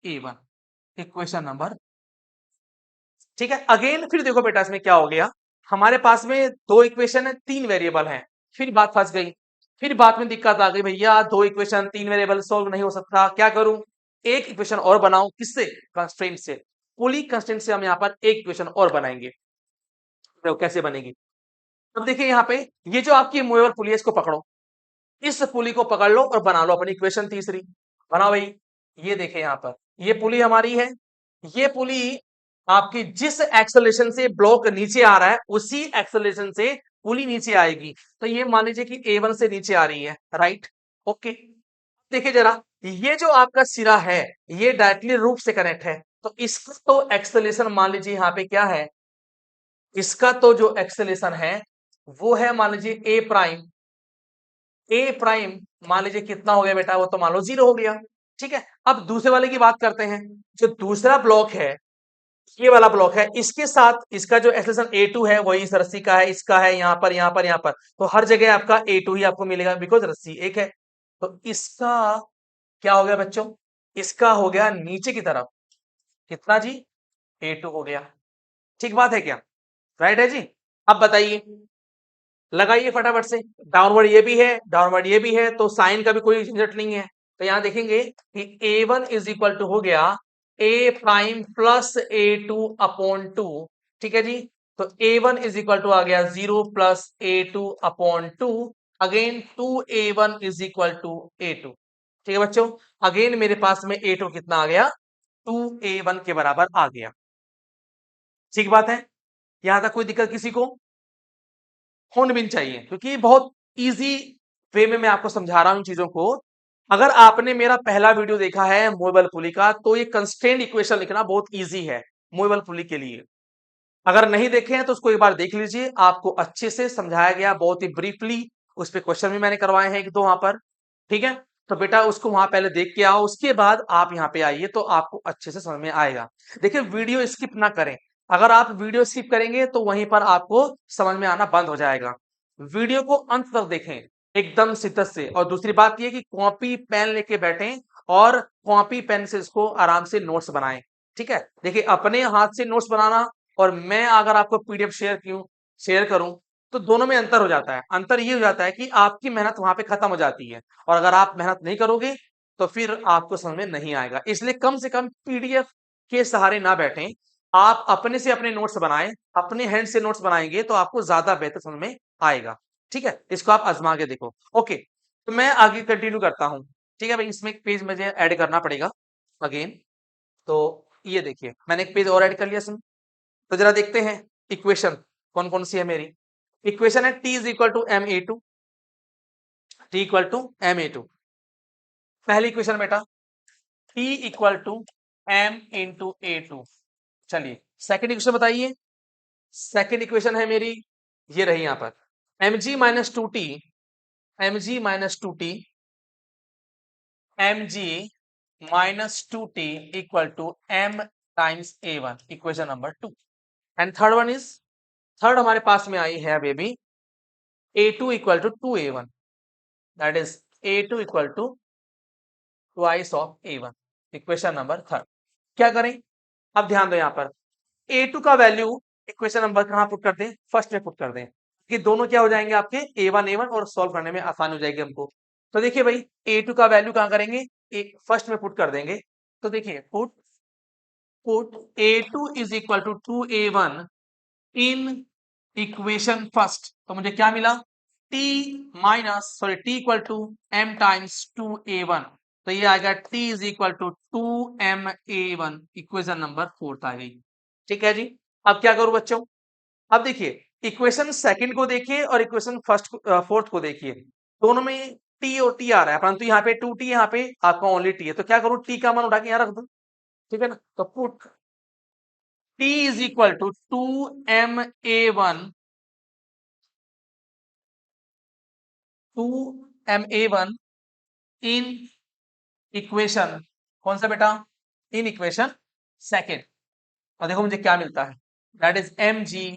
a1, equation number, ठीक है। अगेन फिर देखो बेटा इसमें क्या हो गया, हमारे पास में दो इक्वेशन है, तीन वेरिएबल हैं, फिर बात फंस गई, फिर बात में दिक्कत आ गई, भैया दो इक्वेशन तीन वेरिएबल सॉल्व नहीं हो सकता, क्या करूं, एक इक्वेशन और बनाऊं, किससे, कंस्ट्रेंट से, पुली कंस्ट्रेंट से हम यहाँ पर एक इक्वेशन और बनाएंगे। तो कैसे बनेगी, अब देखिए यहाँ पे ये जो आपकी मूवेबल पुली है इसको पकड़ो, इस पुली को पकड़ लो और बना लो अपनी इक्वेशन तीसरी। बनाओ भाई, ये देखिए यहाँ पर ये पुली हमारी है, ये पुली आपकी जिस एक्सेलरेशन से ब्लॉक नीचे आ रहा है उसी एक्सेलरेशन से पुली नीचे आएगी, तो ये मान लीजिए कि A1 से नीचे आ रही है, राइट, ओके। देखिए जरा, ये जो आपका सिरा है ये डायरेक्टली रूफ से कनेक्ट है, तो इसका तो एक्सेलरेशन मान लीजिए यहाँ पे क्या है, इसका तो जो एक्सेलरेशन है वो है मान लीजिए ए प्राइम, ए प्राइम मान लीजिए कितना हो गया बेटा, वो तो मान लो 0 हो गया, ठीक है। अब दूसरे वाले की बात करते हैं, जो दूसरा ब्लॉक है, ये वाला ब्लॉक है, इसके साथ इसका जो एक्सेलरेशन A2 है वही इस रस्सी का है, इसका है यहाँ पर यहाँ पर यहाँ पर, तो हर जगह आपका A2 ही आपको मिलेगा बिकॉज रस्सी एक है। तो इसका क्या हो गया बच्चों, इसका हो गया नीचे की तरफ कितना जी, A2 हो गया, ठीक बात है क्या, राइट है जी। अब बताइए, लगाइए फटाफट से, डाउनवर्ड ये भी है डाउनवर्ड ये भी है, तो साइन का भी कोई झंझट नहीं है। तो यहां देखेंगे कि A1 इज इक्वल टू हो गया ए प्राइम प्लस A2 अपॉन 2, ठीक है जी। तो A1 इज इक्वल टू आ गया 0 plus A2 upon 2, again 2A1 is equal to A2, ठीक है बच्चों। अगेन मेरे पास में A2 कितना आ गया, 2A1 के बराबर आ गया, ठीक बात है। यहां तक कोई दिक्कत किसी को होनी भी नहीं चाहिए, क्योंकि बहुत इजी वे में मैं आपको समझा रहा हूं इन चीजों को। अगर आपने मेरा पहला वीडियो देखा है मूवेबल पुली का, तो ये कंस्ट्रेंट इक्वेशन लिखना बहुत इजी है मूवेबल पुली के लिए। अगर नहीं देखे हैं तो उसको एक बार देख लीजिए, आपको अच्छे से समझाया गया बहुत ही ब्रीफली, उस पर क्वेश्चन भी मैंने करवाए हैं एक दो वहां पर, ठीक है। तो बेटा उसको वहां पहले देख के आओ, उसके बाद आप यहाँ पे आइए तो आपको अच्छे से समझ में आएगा। देखिए वीडियो स्किप ना करें, अगर आप वीडियो स्किप करेंगे तो वहीं पर आपको समझ में आना बंद हो जाएगा। वीडियो को अंत तक देखें एकदम शिद्दत से, और दूसरी बात यह कि कॉपी पेन लेके बैठें और कॉपी पेन से इसको आराम से नोट्स बनाएं, ठीक है। देखिए अपने हाथ से नोट्स बनाना और मैं अगर आपको पीडीएफ शेयर करूं तो दोनों में अंतर हो जाता है। अंतर ये हो जाता है कि आपकी मेहनत वहां पे खत्म हो जाती है, और अगर आप मेहनत नहीं करोगे तो फिर आपको समझ में नहीं आएगा। इसलिए कम से कम पीडीएफ के सहारे ना बैठें, आप अपने से अपने नोट्स बनाएं, अपने हैंड से नोट्स बनाएंगे तो आपको ज्यादा बेहतर समझ में आएगा, ठीक है। इसको आप आजमा के देखो, ओके। तो मैं आगे कंटिन्यू करता हूं, ठीक है भाई। इसमें एक पेज मुझे ऐड करना पड़ेगा अगेन, तो ये देखिए मैंने एक पेज और ऐड कर लिया इसमें। तो जरा देखते हैं इक्वेशन कौन कौन सी है मेरी। इक्वेशन है t is equal to M A two, T equal to M A two, पहली इक्वेशन बेटा t equal to M into A two. चलिए सेकेंड इक्वेशन बताइए, सेकेंड इक्वेशन है मेरी ये रही यहां पर, mg minus two T, mg minus two T, mg minus two T equal to m times a1, equation number 2। And third one is, third हमारे पास में आई है baby A2 equal to 2A1, that is A2 equal to twice of A1। Equation number third. क्या करें? अब ध्यान दो यहां पर A2 का वैल्यू इक्वेशन नंबर कहां पुट कर दें? फर्स्ट में पुट कर दें कि दोनों क्या हो जाएंगे आपके A1 और सॉल्व करने में आसान हो जाएगी हमको। तो देखिए भाई A2 का वैल्यू कहां करेंगे? फर्स्ट में पुट कर देंगे। तो देखिए put A2 is equal to 2A1 in equation first. तो मुझे क्या मिला? t equal to m times 2A1। तो ये आएगा t is equal to 2ma1। Equation number fourth आ गई। ठीक है जी। अब क्या करूं बच्चों? अब देखिए इक्वेशन सेकंड को देखिए और इक्वेशन फर्स्ट फोर्थ को देखिए, दोनों में टी और टी आ रहा है, परंतु यहाँ पे 2t, यहाँ पे आपका ओनली टी है। तो क्या करूं? टी का मान उठा के यहाँ रख दो। ठीक है ना? तो put t is equal to 2ma1 2ma1 in equation कौन सा बेटा? In equation second. और देखो मुझे क्या मिलता है, दैट इज mg,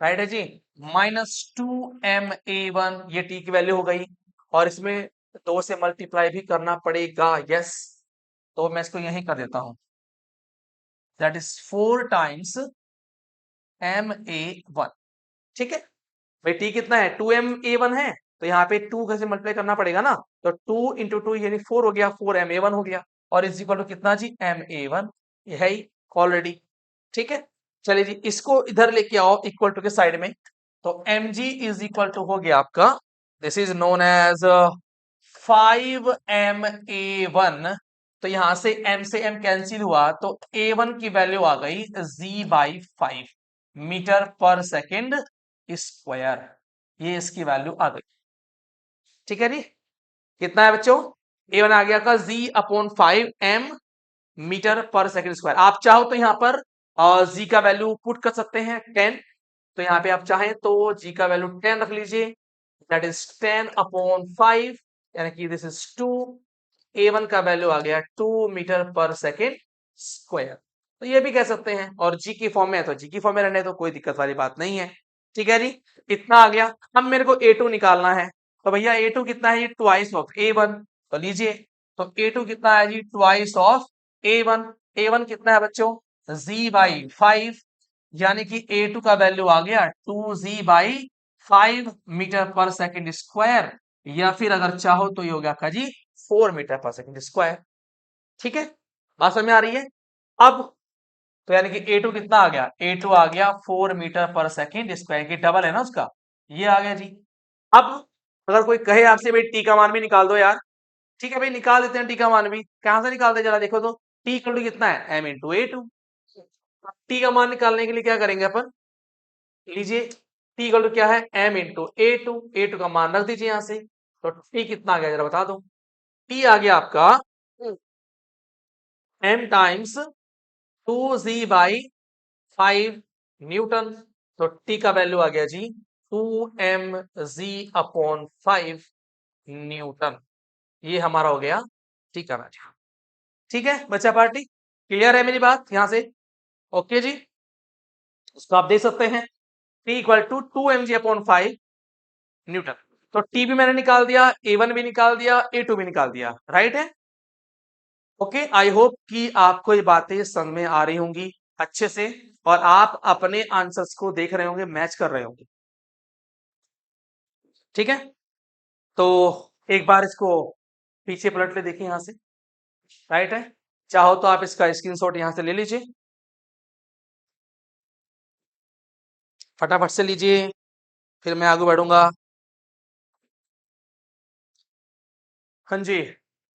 राइट है जी, -2ma1। ये t की वैल्यू हो गई और इसमें 2 से मल्टीप्लाई भी करना पड़ेगा। यस, तो मैं इसको यहीं कर देता हूं, दैट इज 4 टाइम्स ma1। ठीक है भाई, t कितना है? 2ma1 है, तो यहाँ पे 2 कैसे मल्टीप्लाई करना पड़ेगा ना, तो 2 इंटू 2 यानी 4 हो गया, 4ma1 हो गया। और इज इक्वल टू कितना जी? ma1। ये है ही ऑलरेडी। ठीक है, चलिए जी इसको इधर लेके आओ इक्वल टू के साइड में। तो mg इज इक्वल टू हो गया आपका, this is known as 5ma1। तो यहां से m से m कैंसिल हुआ, तो a1 की वैल्यू आ गई g/5 मीटर पर सेकेंड स्क्वायर। ये इसकी वैल्यू आ गई। ठीक है जी, कितना है बच्चों? a1 आ गया का g/5 m मीटर पर सेकेंड स्क्वायर। आप चाहो तो यहाँ पर g का वैल्यू पुट कर सकते हैं 10। तो यहाँ पे आप चाहें तो g का वैल्यू 10 रख लीजिए, दैट इज 10/5, यानी कि दिस इज 2। a1 का वैल्यू आ गया 2 मीटर पर सेकेंड स्क्वायर। तो ये भी कह सकते हैं, और g की फॉर्म में है तो g की फॉर्म में रहने तो कोई दिक्कत वाली बात नहीं है। ठीक है जी, इतना आ गया। अब मेरे को a2 निकालना है, तो भैया a2 कितना है? ये ट्वाइस ऑफ a1। तो लीजिए, तो a2 कितना है जी? Twice of a1। a1 कितना है बच्चों? g/5, यानी कि a2 का वैल्यू आ गया 2g/5 मीटर पर सेकेंड स्क्वायर, या फिर अगर चाहो तो ये हो गया का जी 4 मीटर पर सेकेंड स्क्वायर। ठीक है, बात समझ में आ रही है? अब तो यानी कि A2 कितना आ गया? A2 आ गया 4 मीटर पर सेकेंड स्क्वायर, की डबल है ना उसका, ये आ गया जी। अब अगर कोई कहे आपसे भाई टी का मान भी निकाल दो यार, ठीक है भाई निकाल देते हैं टी का मान भी। कहां से निकालते हैं जरा देखो तो, टी इक्वल टू कितना है? m into A2। टी का मान निकालने के लिए क्या करेंगे अपन? लीजिए, टी इक्वल टू क्या है? m into A2। A2 का मान रख दीजिए यहां से, तो टी कितना आ गया जरा बता दो। टी आ गया आपका m टाइम्स 2g/5 न्यूटन। तो टी का वैल्यू आ गया जी 2mg/5 न्यूटन। ये हमारा हो गया टी का वैल्यू। ठीक है बच्चा पार्टी, क्लियर है मेरी बात यहां से? ओके जी, उसको आप देख सकते हैं, T equal to 2mg/5 newton. तो टी भी मैंने निकाल दिया, a1 भी निकाल दिया, a2 भी निकाल दिया, राइट है? ओके, आई होप कि आपको ये बातें समझ में आ रही होंगी अच्छे से, और आप अपने आंसर्स को देख रहे होंगे, मैच कर रहे होंगे। ठीक है, तो एक बार इसको पीछे पलट ले देखिए यहां से, राइट है? चाहो तो आप इसका स्क्रीनशॉट यहां से ले लीजिए, फटाफट से लीजिए, फिर मैं आगे बढ़ूंगा। हाँ जी,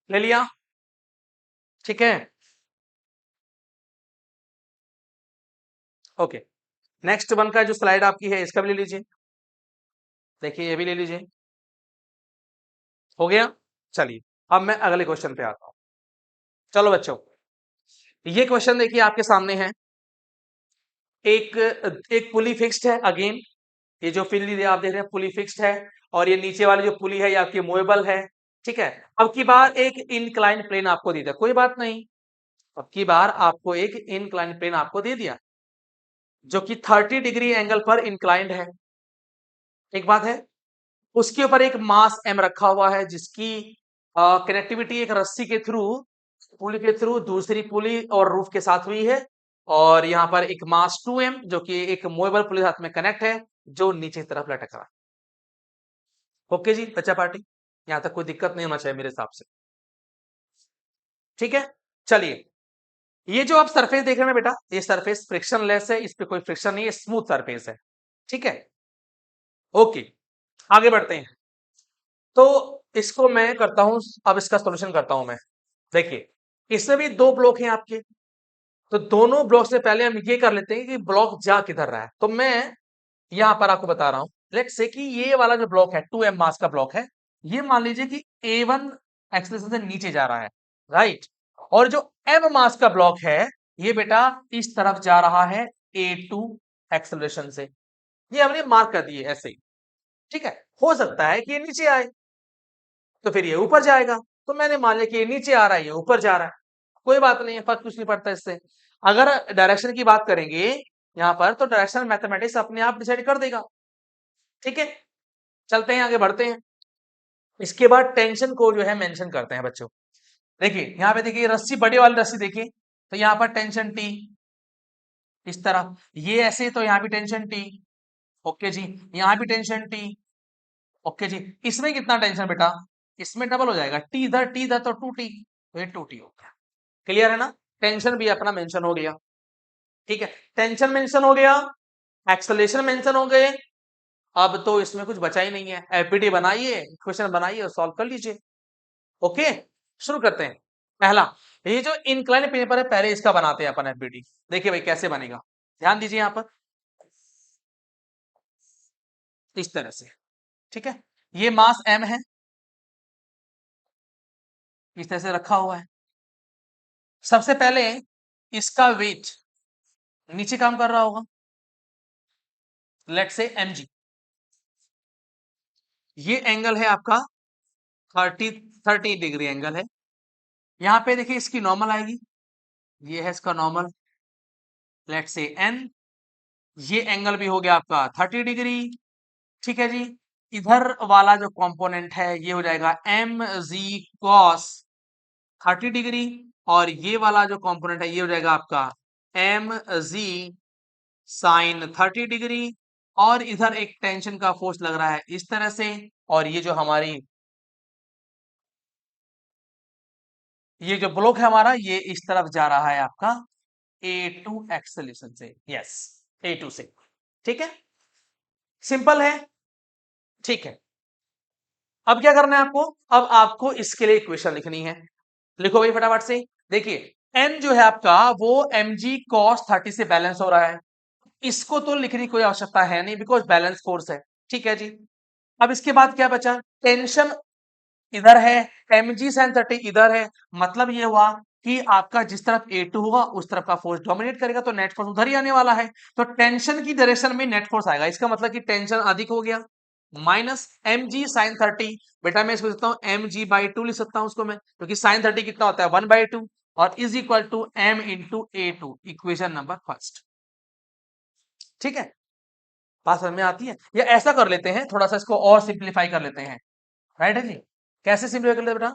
ले लिया? ठीक है, ओके। नेक्स्ट वन का जो स्लाइड आपकी है इसका भी ले लीजिए, देखिए ये भी ले लीजिए। हो गया? चलिए अब मैं अगले क्वेश्चन पे आता हूं। चलो बच्चों, ये क्वेश्चन देखिए आपके सामने है। एक एक पुली फिक्स्ड है अगेन, ये जो पुली आप देख रहे हैं पुली फिक्स्ड है, और ये नीचे वाली जो पुली है ये आपकी मूवेबल है। ठीक है, अब की बार एक इंक्लाइन प्लेन आपको दे दिया, कोई बात नहीं, अब की बार आपको एक इंक्लाइन प्लेन आपको दे दिया जो कि 30 डिग्री एंगल पर इंक्लाइंड है। एक बात है, उसके ऊपर एक मास m रखा हुआ है जिसकी कनेक्टिविटी एक रस्सी के थ्रू, पुली के थ्रू दूसरी पुली और रूफ के साथ हुई है, और यहाँ पर एक मास 2m जो कि एक मूवेबल पुली के साथ में कनेक्ट है जो नीचे की तरफ लटक रहा है। ओके जी बच्चा पार्टी, यहाँ तक कोई दिक्कत नहीं होना चाहिए मेरे हिसाब से। ठीक है, चलिए ये जो आप सरफेस देख रहे हैं बेटा, ये सरफेस फ्रिक्शनलेस है, इस पे कोई फ्रिक्शन नहीं है, स्मूथ सरफेस है। ठीक है, ओके आगे बढ़ते हैं। तो इसको मैं करता हूं, अब इसका सॉल्यूशन करता हूं मैं। देखिए इसमें भी दो ब्लॉक हैं आपके, तो दोनों ब्लॉक से पहले हम ये कर लेते हैं कि ब्लॉक जा किधर रहा है। तो मैं यहां पर आपको बता रहा हूं, लेट्स से कि ये वाला जो ब्लॉक है 2m मास का ब्लॉक है, ये मान लीजिए कि a1 एक्सेलरेशन से नीचे जा रहा है, राइट। और जो m मास का ब्लॉक है ये बेटा इस तरफ जा रहा है a2 एक्सेलरेशन से। ये हमने मार्क कर दिए ऐसे ही। ठीक है, हो सकता है कि ये नीचे आए तो फिर ये ऊपर जाएगा, तो मैंने मान लिया कि ये नीचे आ रहा है ये ऊपर जा रहा है, कोई बात नहीं है, फर्क कुछ नहीं पड़ता इससे। अगर डायरेक्शन की बात करेंगे यहाँ पर, तो डायरेक्शन मैथमेटिक्स अपने आप डिसाइड कर देगा। ठीक है, चलते हैं आगे बढ़ते हैं। इसके बाद टेंशन को जो है मेंशन करते हैं बच्चों। देखिए यहाँ पे देखिए रस्सी, बड़ी वाली रस्सी देखिए, तो यहाँ पर टेंशन टी इस तरह, ये ऐसे तो यहाँ भी टेंशन टी। ओके जी, यहाँ भी टेंशन टी। ओके जी, इसमें कितना टेंशन बेटा, इसमें डबल हो जाएगा, टी इधर तो 2t, तो ये 2t हो गया। क्लियर है ना, टेंशन भी अपना मेंशन हो गया। ठीक है, टेंशन मेंशन हो गया, एक्सेलरेशन मेंशन हो गए। अब तो इसमें कुछ बचा ही नहीं है, एफबीटी बनाइए, इक्वेशन बनाइए और सॉल्व कर लीजिए। ओके, शुरू करते हैं। पहला, ये जो इंक्लाइन पेपर है पहले इसका बनाते हैं अपन एफबीटी। देखिए भाई कैसे बनेगा, ध्यान दीजिए यहाँ पर इस तरह से। ठीक है, ये मास m है, इस तरह से रखा हुआ है। सबसे पहले इसका वेट नीचे काम कर रहा होगा, लेट से mg। ये एंगल है आपका 30 डिग्री एंगल है। यहाँ पे देखिए इसकी नॉर्मल आएगी, ये है इसका नॉर्मल, लेट से n। ये एंगल भी हो गया आपका 30 डिग्री। ठीक है जी, इधर वाला जो कंपोनेंट है ये हो जाएगा mg cos 30 डिग्री, और ये वाला जो कंपोनेंट है ये हो जाएगा आपका mg sin 30 डिग्री। और इधर एक टेंशन का फोर्स लग रहा है इस तरह से, और ये जो हमारी ये जो ब्लॉक है हमारा ये इस तरफ जा रहा है आपका A2 एक्सेलेरेशन से, यस A2 से। ठीक है, सिंपल है। ठीक है, अब क्या करना है आपको, अब आपको इसके लिए इक्वेशन लिखनी है। लिखो भाई फटाफट से। देखिए n जो है आपका वो mg cos 30 से बैलेंस हो रहा है, इसको तो लिखने की कोई आवश्यकता है नहीं बिकॉज बैलेंस फोर्स है। ठीक है जी, अब इसके बाद क्या बचा, टेंशन इधर है, mg sin 30 इधर है, मतलब ये हुआ कि आपका जिस तरफ A2 होगा उस तरफ का फोर्स डोमिनेट करेगा, तो नेट फोर्स उधर ही आने वाला है, तो टेंशन की डायरेक्शन में नेट फोर्स आएगा, इसका मतलब कि टेंशन अधिक हो गया। माइनस mg sin 30, बेटा मैं इसको लिखता हूँ mg/2 लिख सकता हूँ उसको मैं, क्योंकि sin 30 कितना होता है 1/2, और is equal to m into A2, equation number first. ठीक है, बात समझ में आती है, या ऐसा कर लेते हैं थोड़ा सा इसको और सिंप्लीफाई कर लेते हैं, राइट है जी। कैसे सिंप्लीफाई कर लेते बेटा,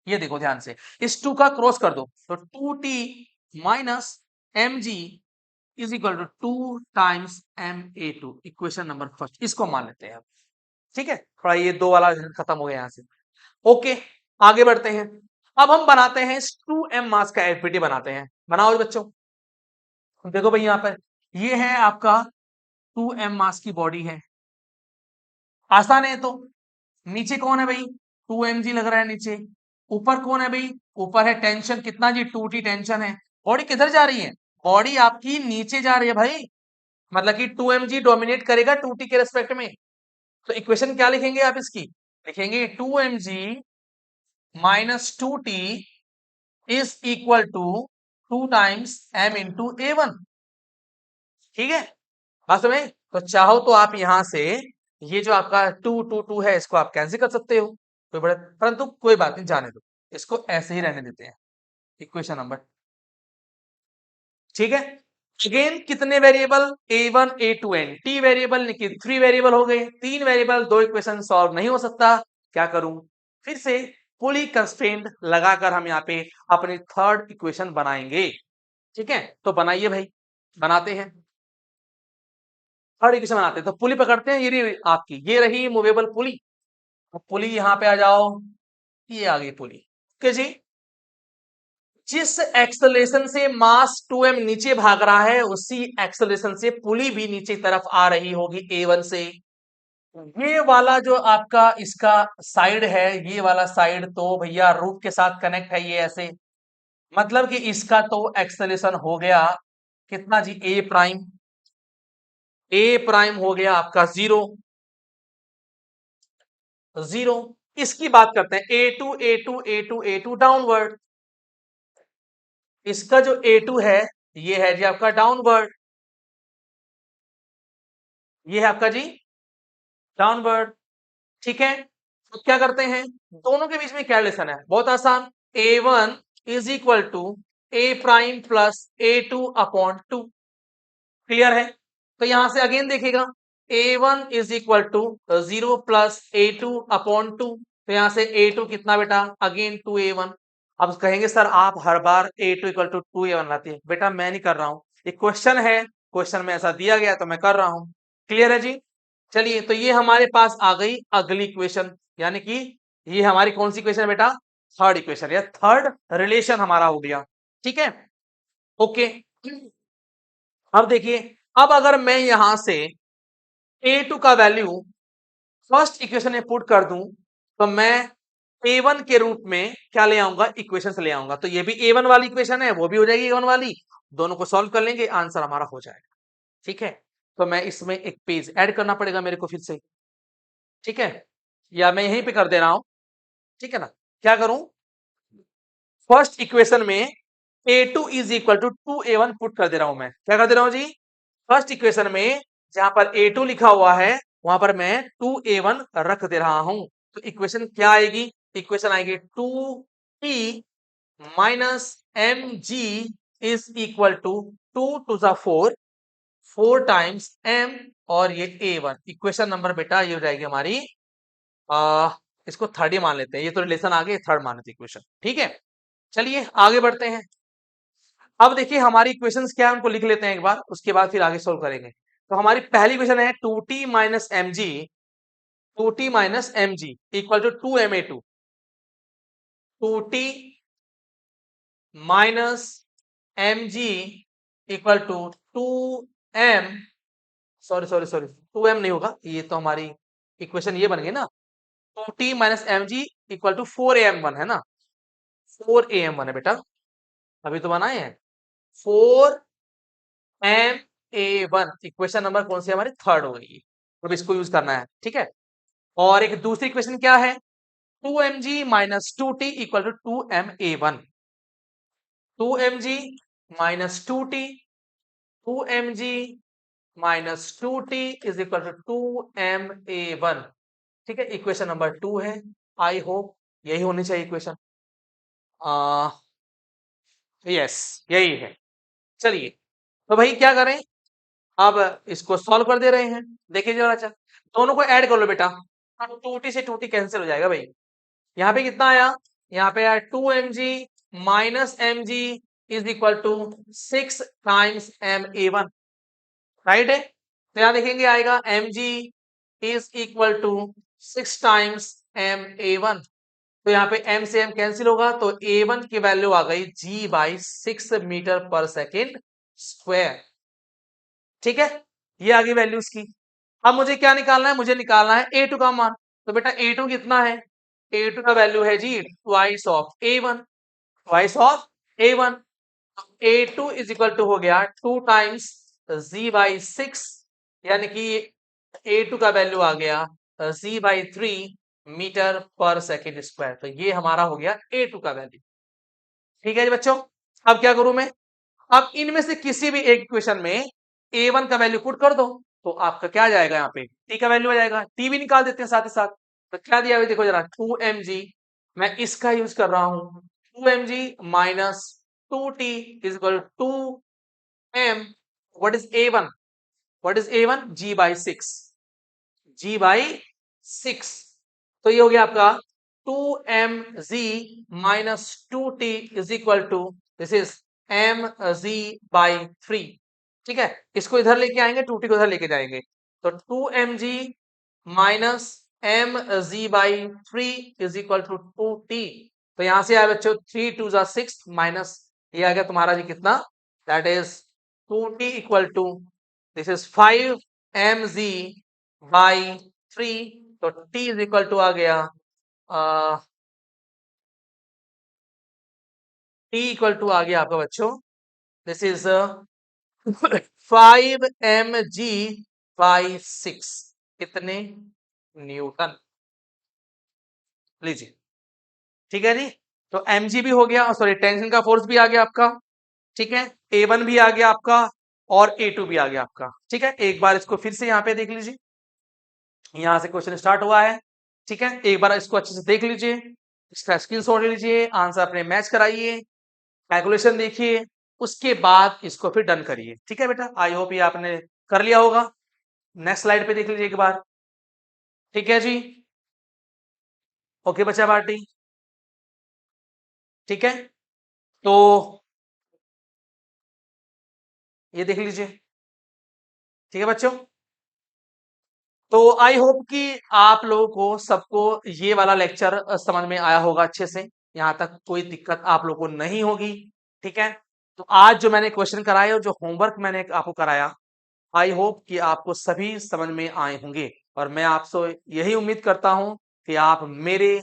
ये देखो ध्यान से, इस 2 का क्रॉस कर दो, तो 2t minus mg is equal to 2 times ma2, equation number first, इसको मान लेते हैं अब। ठीक है, थोड़ा ये दो वाला खत्म हो गया यहाँ से। ओके, आगे बढ़ते हैं। अब हम बनाते हैं 2m मास का एफबीटी बनाते हैं, बनाओ जी बच्चों। देखो भाई यहाँ पर ये है आपका 2m मास की बॉडी है, आसान है तो। नीचे कौन है भाई, 2mg लग रहा है नीचे। ऊपर कौन है भाई, ऊपर है टेंशन, कितना जी 2t टेंशन है। बॉडी किधर जा रही है, बॉडी आपकी नीचे जा रही है भाई, मतलब कि 2mg डोमिनेट करेगा 2t के रेस्पेक्ट में। तो इक्वेशन क्या लिखेंगे आप इसकी, लिखेंगे 2mg minus 2t is equal to 2 times m into A1। ठीक है, बात समझ। तो चाहो तो आप यहां से ये जो आपका 2 है इसको आप कैंसिल कर सकते हो, कोई बड़ा, परंतु कोई बात नहीं, जाने दो, इसको ऐसे ही रहने देते हैं, इक्वेशन नंबर। ठीक है, अगेन कितने variable A1 A2 N T variable की 3 वेरिएबल हो गए, 3 वेरिएबल 2 इक्वेशन सॉल्व नहीं हो सकता, क्या करूं, फिर से पुली कंस्ट्रेंट लगाकर हम यहाँ पे अपनी थर्ड इक्वेशन बनाएंगे। ठीक है, तो बनाइए भाई, बनाते हैं थर्ड इक्वेशन बनाते हैं। तो पुली पकड़ते हैं, ये रही आपकी, ये रही मूवेबल पुली। तो पुली यहाँ पे आ जाओ, ये आ गई पुली। ओके जी, जिस एक्सेलरेशन से मास 2m नीचे भाग रहा है उसी एक्सेलरेशन से पुली भी नीचे की तरफ आ रही होगी A1 से। ये वाला जो आपका इसका साइड है, ये वाला साइड तो भैया रूट के साथ कनेक्ट है, ये ऐसे, मतलब कि इसका तो एक्सेलरेशन हो गया कितना जी, ए प्राइम हो गया आपका 0 0। इसकी बात करते हैं A2 डाउनवर्ड। इसका जो A2 है ये है जी आपका डाउनवर्ड, ये है आपका जी डाउनवर्ड। ठीक है, तो क्या करते हैं, दोनों के बीच में क्या रिलेशन है, बहुत आसान, A1 is equal to A' plus A2 upon 2। Clear है, तो यहां से अगेन देखिएगा A1 is equal to 0 plus A2 upon 2, तो यहां से A2 कितना बेटा, अगेन 2A1। अब कहेंगे सर आप हर बार A2 इक्वल टू 2A1 लाते हैं, बेटा मैं नहीं कर रहा हूं, ये क्वेश्चन है, क्वेश्चन में ऐसा दिया गया तो मैं कर रहा हूं। क्लियर है जी, चलिए तो ये हमारे पास आ गई अगली इक्वेशन, यानी कि ये हमारी कौन सी इक्वेशन है बेटा, थर्ड इक्वेशन या थर्ड रिलेशन हमारा हो गया। ठीक है, ओके। अब देखिए, अब अगर मैं यहां से A2 का वैल्यू फर्स्ट इक्वेशन में पुट कर दूं तो मैं A1 के रूप में क्या ले आऊंगा, इक्वेशन से ले आऊंगा, तो ये भी A1 वाली इक्वेशन है, वो भी हो जाएगी A1 वाली, दोनों को सॉल्व कर लेंगे, आंसर हमारा हो जाएगा। ठीक है, तो मैं इसमें एक पेज ऐड करना पड़ेगा मेरे को फिर से। ठीक है, या मैं यहीं पे कर दे रहा हूं, ठीक है ना, क्या करूं, फर्स्ट इक्वेशन में A2 is equal to 2A1 put कर दे रहा हूं, मैं क्या कर दे रहा हूं जी, फर्स्ट इक्वेशन में जहां पर A2 लिखा हुआ है वहां पर मैं 2A1 रख दे रहा हूं, तो इक्वेशन क्या आएगी, इक्वेशन आएगी 2T minus mg is equal to 2 to the 4 4 times m, और ये A1 इक्वेशन नंबर बेटा ये हो जाएगी हमारी, आ, इसको थर्ड ही मान लेते हैं, ये तो रिलेशन आ गए, थर्ड मान लेते इक्वेशन। ठीक है, चलिए आगे बढ़ते हैं। अब देखिए हमारी इक्वेशंस क्या है उनको लिख लेते हैं एक बार, उसके बाद फिर आगे सोल्व करेंगे। तो हमारी पहली इक्वेशन है 2t minus M G, 2t minus M G equal to 2ma2, 2t minus M G equal to 2m, sorry sorry sorry 2m नहीं होगा, ये तो हमारी इक्वेशन ये बन गई ना, 2t minus M G equal to 4am1 है ना, 4am1 है बेटा, अभी तो बनाए हैं 4ma1, इक्वेशन नंबर कौन सी हमारी, थर्ड हो गई, अब इसको यूज करना है। ठीक है, और एक दूसरी इक्वेशन क्या है, 2mg minus 2t equal to 2ma1, 2mg minus 2t, 2mg minus 2t is equal to 2ma1। ठीक है, इक्वेशन नंबर 2 है, आई होप यही होनी चाहिए इक्वेशन, यस यही है। चलिए, तो भाई क्या करें, अब इसको सॉल्व कर दे रहे हैं, देखिए जरा, अच्छा दोनों को ऐड कर लो बेटा, 2t से 2t कैंसिल हो जाएगा भाई, यहाँ पे कितना आया, यहाँ पे आया 2mg minus mg is equal to 6 times ma1, right है, तो यहाँ देखेंगे आएगा mg is equal to 6 times ma1, तो यहाँ पे m से m कैंसिल होगा, तो a1 की वैल्यू आ गई g/6 मीटर पर सेकेंड स्क्वायर। ठीक है, ये आ गई वैल्यू इसकी। अब मुझे क्या निकालना है, मुझे निकालना है A2 का मान, तो बेटा A2 कितना है, A2 का वैल्यू है जी twice of A1, twice of A1, A2 is equal to हो गया 2 टाइम्स g/6, यानी कि A2 का वैल्यू आ गया g/3 मीटर पर सेकेंड स्क्वायर, तो ये हमारा हो गया A2 का वैल्यू। ठीक है जी बच्चों, अब क्या करूं मैं, अब इनमें से किसी भी एक इक्वेशन में A1 का वैल्यू पुट कर दो, तो आपका क्या आ जाएगा, यहाँ पे T का वैल्यू आ जाएगा, T भी निकाल देते हैं साथ ही साथ, तो क्या दिया हुआ देखो जरा, 2mg, मैं इसका यूज कर रहा हूं, 2mg minus 2t is equal 2m what is A1? What is A1? G/6 तो ये हो गया आपका 2mg minus 2t is equal to this is mg/3। ठीक है, इसको इधर लेके आएंगे, 2t को इधर लेके जाएंगे, तो 2mg minus mg/3 is equal to 2t। तो यहां से आया बच्चों 3 2 जा 6 माइनस ये आ गया तुम्हारा जी कितना, that is 2t equal to this is 5mg/3। तो t इज इक्वल टू आ गया t इक्वल टू आ गया आपका बच्चों दिस इज 5mg/6 कितने न्यूटन। लीजिए, ठीक है जी। तो mg भी हो गया, सॉरी टेंशन का फोर्स भी आ गया आपका, ठीक है, A1 भी आ गया आपका और A2 भी आ गया आपका। ठीक है, एक बार इसको फिर से यहाँ पे देख लीजिए, यहां से क्वेश्चन स्टार्ट हुआ है। ठीक है, एक बार इसको अच्छे से देख लीजिए, इसका स्क्रीनशॉट ले लीजिए, आंसर अपने मैच कराइए, कैलकुलेशन देखिए, उसके बाद इसको फिर डन करिए। ठीक है बेटा, आई होप ये आपने कर लिया होगा। नेक्स्ट स्लाइड पे देख लीजिए एक बार। ठीक है जी, ओके बच्चा पार्टी। ठीक है, तो ये देख लीजिए। ठीक है बच्चों, तो आई होप कि आप लोगों को सबको ये वाला लेक्चर समझ में आया होगा अच्छे से, यहाँ तक कोई दिक्कत आप लोगों को नहीं होगी। ठीक है, तो आज जो मैंने क्वेश्चन कराए और जो होमवर्क मैंने आपको कराया, आई होप कि आपको सभी समझ में आए होंगे, और मैं आपसे यही उम्मीद करता हूं कि आप मेरे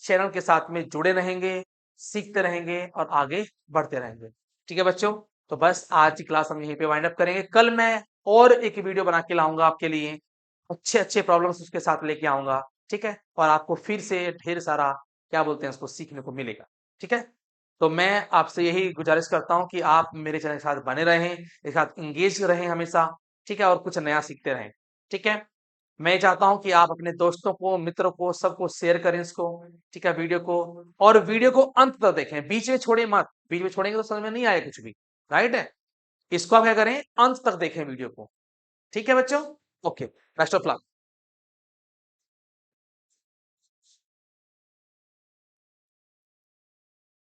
चैनल के साथ में जुड़े रहेंगे, सीखते रहेंगे और आगे बढ़ते रहेंगे। ठीक है बच्चों, तो बस आज की क्लास हम यहीं पे वाइंड अप करेंगे। कल मैं और एक वीडियो बना के लाऊंगा आपके लिए, अच्छे अच्छे प्रॉब्लम्स उसके साथ लेके आऊंगा। ठीक है, और आपको फिर से ढेर सारा क्या बोलते हैं उसको सीखने को मिलेगा। ठीक है, तो मैं आपसे यही गुजारिश करता हूं कि आप मेरे चैनल के साथ बने रहें, इसके साथ इंगेज रहें हमेशा। ठीक है, और कुछ नया सीखते रहें। ठीक है, मैं चाहता हूं कि आप अपने दोस्तों को, मित्रों को, सबको शेयर करें इसको। ठीक है, वीडियो को, और वीडियो को अंत तक देखें, बीच में छोड़े मत, बीच में छोड़ेंगे तो समझ में नहीं आएगा कुछ भी। राइट है, इसको आप क्या करें, अंत तक देखें वीडियो को। ठीक है बच्चों, ओके, बेस्ट ऑफ लक।